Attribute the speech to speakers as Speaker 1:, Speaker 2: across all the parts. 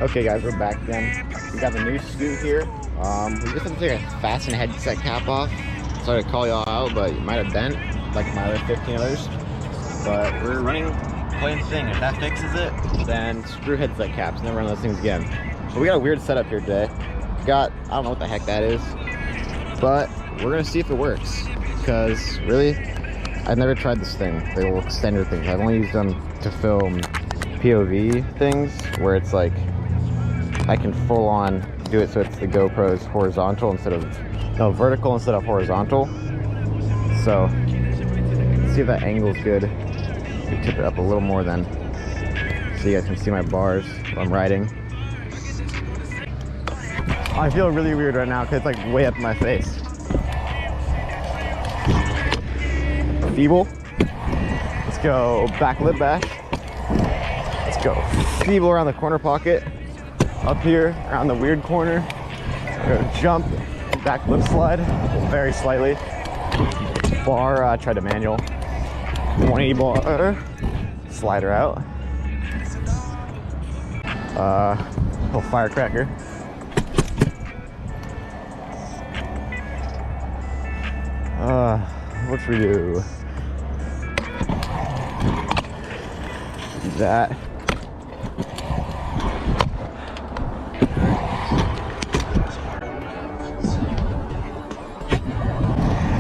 Speaker 1: Okay guys, we're back again. We got the new scoot here. We just have to take a fasten headset cap off. Sorry to call y'all out, but it might have bent like my other 15 others. But we're running plain thing. If that fixes it, then screw headset caps. Never run those things again. But we got a weird setup here today. We got, I don't know what the heck that is, but we're gonna see if it works. Because really, I've never tried this thing, the little extender things. I've only used them to film POV things where it's like I can full on do it so it's the GoPro's horizontal instead of, no, vertical instead of horizontal. So let's see if that angle's good. We tip it up a little more then, so you guys can see my bars while I'm riding. I feel really weird right now because it's like way up my face. Feeble. Let's go back lip bash. Let's go feeble around the corner pocket. Up here, around the weird corner. We're gonna jump, back lip slide, very slightly. Bar, try to manual. 180 bar, slider out. Little firecracker. What should we do? That.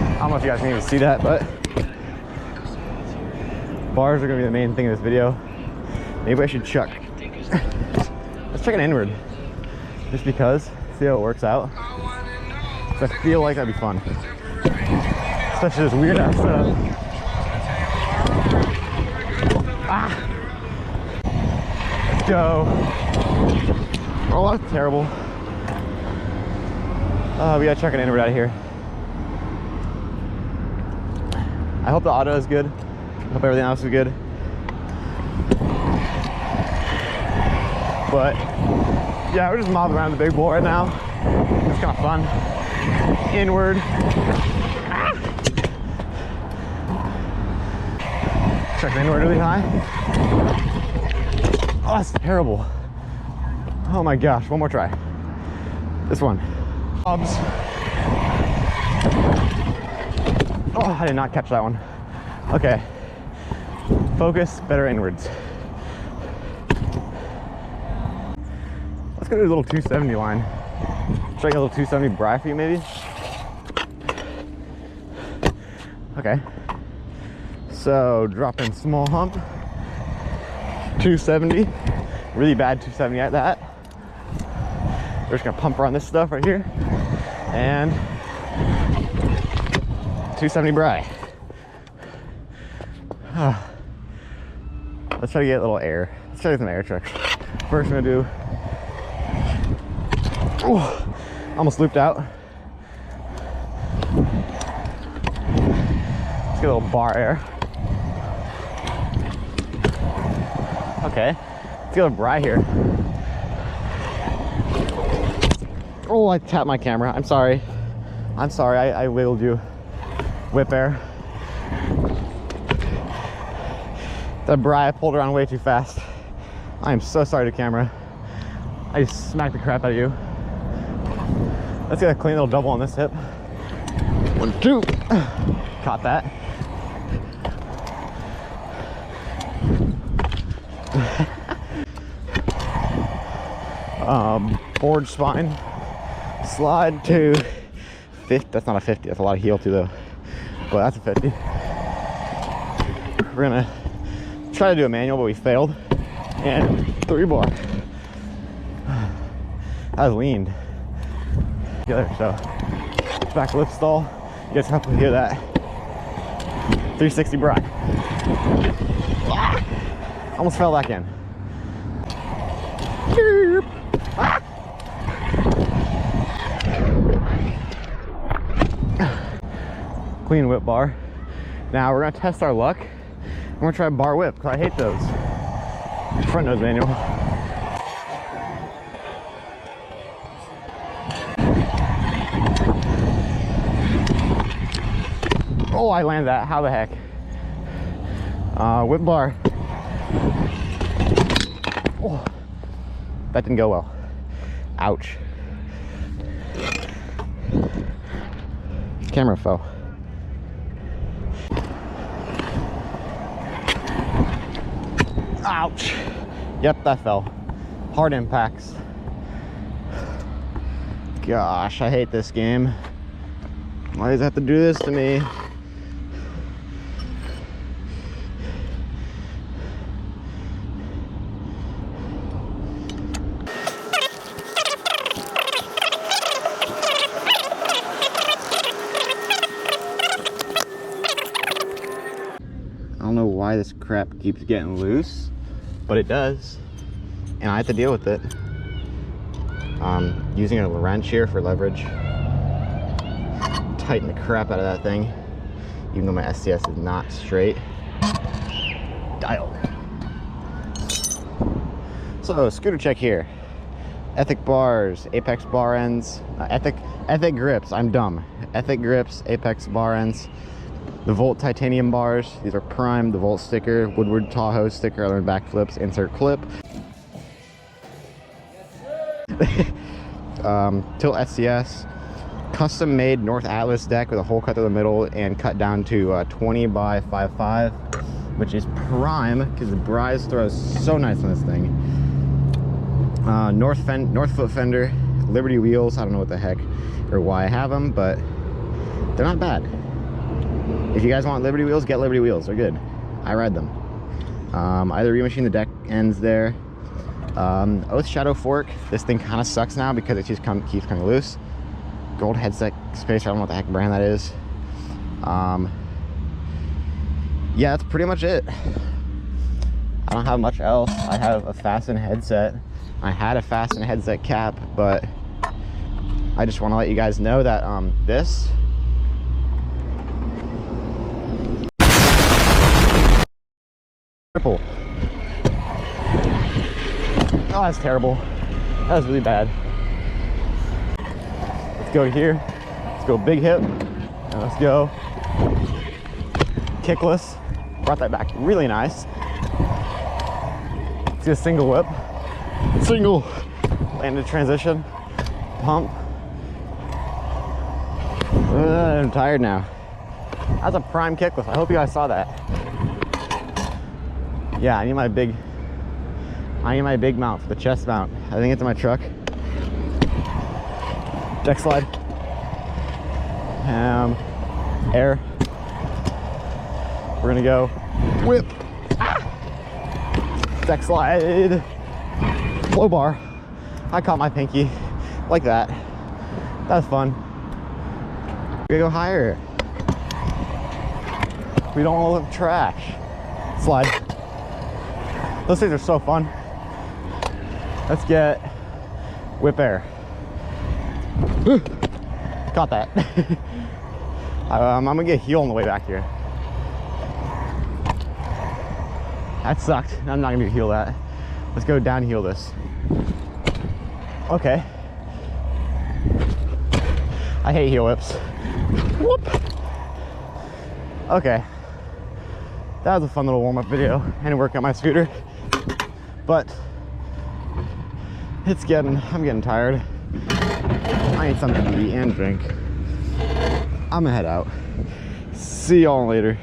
Speaker 1: I don't know if you guys can even see that, but bars are gonna be the main thing in this video. Maybe I should chuck. Let's chuck an inward, just because. See how it works out. So I feel like that'd be fun, especially this weird ass setup. Let's go. Oh, that's terrible. We gotta chuck an inward out of here. I hope the auto is good. I hope everything else is good. But yeah, we're just mobbing around the big bowl right now. It's kind of fun. Inward. Check the inward really high. Oh, that's terrible. Oh my gosh, one more try. This one. Bobs. Oh, I did not catch that one. Okay. Focus, better inwards. Let's go to a little 270 line. Try a little 270 bri for you, maybe? Okay. So, drop in small hump. 270. Really bad 270 at that. We're just gonna pump around this stuff right here. And 270 bri. Let's try to get a little air. Let's try to get some air tricks. First we're gonna do, oh, almost looped out. Let's get a little bar air. Okay, let's get a bri here. Oh, I tapped my camera. I'm sorry. I'm sorry, I wiggled you. Whip air. That bri, I pulled around way too fast. I am so sorry to camera. I just smacked the crap out of you. Let's get a clean little double on this hip. 1, 2. Caught that. Board spine. Slide to 50. That's not a 50. That's a lot of heel too though. But that's a 50. We're gonna try to do a manual, but we failed. And 3 bar. That was leaned together. So back lip stall. You guys have to hear that. 360 bri. Almost fell back in. Clean whip bar. Now we're gonna test our luck. I'm gonna try bar whip because I hate those. Front nose manual. Oh, I landed that. How the heck? Whip bar. Oh. that didn't go well. Ouch. Camera fell. Ouch. Yep, that fell. Hard impacts. Gosh, I hate this game. Why does it have to do this to me? I don't know why this crap keeps getting loose, but it does, and I have to deal with it. Using a wrench here for leverage. Tighten the crap out of that thing, even though my SCS is not straight. Dial. So, scooter check here. Ethic bars, Apex bar ends, Ethic grips, I'm dumb. Ethic grips, Apex bar ends. The Volt titanium bars, these are primed. The Volt sticker, Woodward Tahoe sticker, other backflips, insert clip. Tilt SCS, custom made North Atlas deck with a hole cut through the middle and cut down to 20 by 5.5, which is prime because the Bryce throws so nice on this thing. North foot fender, Liberty wheels. I don't know what the heck or why I have them, but they're not bad. If you guys want Liberty wheels, get Liberty wheels. They're good. I ride them. Either remachine the deck ends there. Oath Shadow fork. This thing kind of sucks now because it just keeps coming loose. Gold headset spacer. I don't know what the heck brand that is. Yeah, that's pretty much it. I don't have much else. I have a Fasten headset. I had a Fasten headset cap, but I just want to let you guys know that this triple. Oh, that's terrible. That was really bad. Let's go here. Let's go big hip. And let's go kickless. Brought that back really nice. Let's do a single whip. Single. Landed transition. Pump. I'm tired now. That's a prime kickless. I hope you guys saw that. Yeah, I need my big mount for the chest mount. I think it's in my truck. Deck slide. Air. We're gonna go whip. Ah! Deck slide. Low bar. I caught my pinky like that. That was fun. We're gonna go higher. We don't want to look trash. Slide. Those things are so fun. Let's get whip air. Caught that. I'm gonna get heel on the way back here. That sucked. I'm not gonna heel that. Let's go downhill this. Okay. I hate heel whips. Whoop. Okay. That was a fun little warm-up video and work on my scooter. But I'm getting tired. I need something to eat and drink. I'm gonna head out. See y'all later.